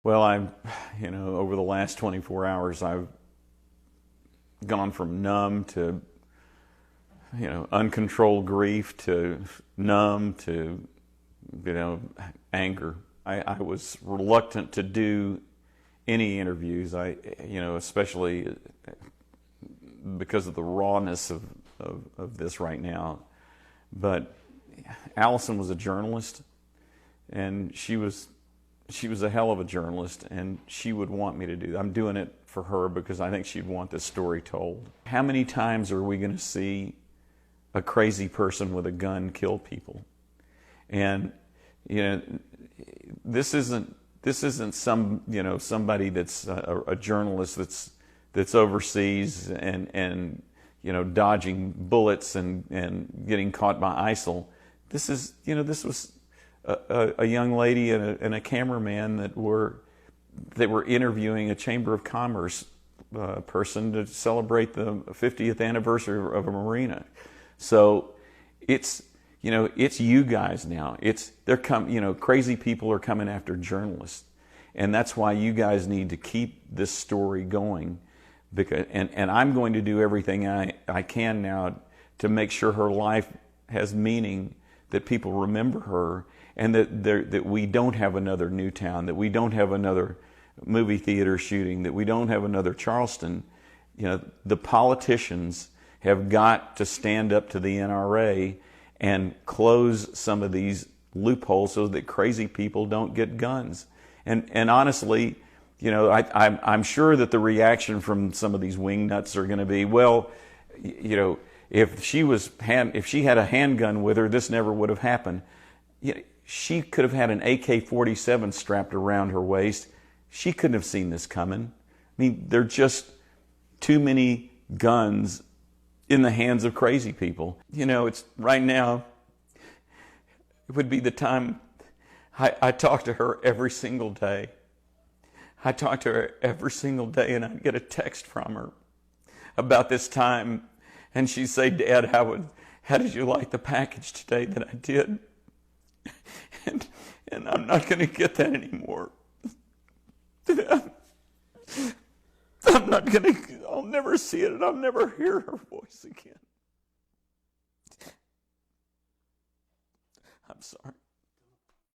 Well, over the last 24 hours, I've gone from numb to, uncontrolled grief to numb to, anger. I was reluctant to do any interviews. Especially because of the rawness of this right now. But Allison was a journalist, and she was a hell of a journalist, and she would want me to do that. I'm doing it for her because I think she'd want this story told. How many times are we going to see a crazy person with a gun kill people? And this isn't somebody that's a journalist that's overseas and dodging bullets and getting caught by ISIL. This was a young lady and a cameraman that were interviewing a Chamber of Commerce person to celebrate the 50th anniversary of a marina. So it's you guys now. Crazy people are coming after journalists, and that's why you guys need to keep this story going. And I'm going to do everything I can now to make sure her life has meaning, that people remember her, and that we don't have another Newtown, that we don't have another movie theater shooting, that we don't have another Charleston. The politicians have got to stand up to the NRA and close some of these loopholes so that crazy people don't get guns. And honestly, I'm sure that the reaction from some of these wingnuts are going to be, well, if she had a handgun with her, this never would have happened. She could have had an AK-47 strapped around her waist. She couldn't have seen this coming. I mean, there are just too many guns in the hands of crazy people. It's right now, it would be the time I talk to her every single day. I talk to her every single day, and I'd get a text from her about this time, and she'd say, "Dad, how did you like the package today that I did?" And I'm not going to get that anymore. I'll never see it, and I'll never hear her voice again. I'm sorry.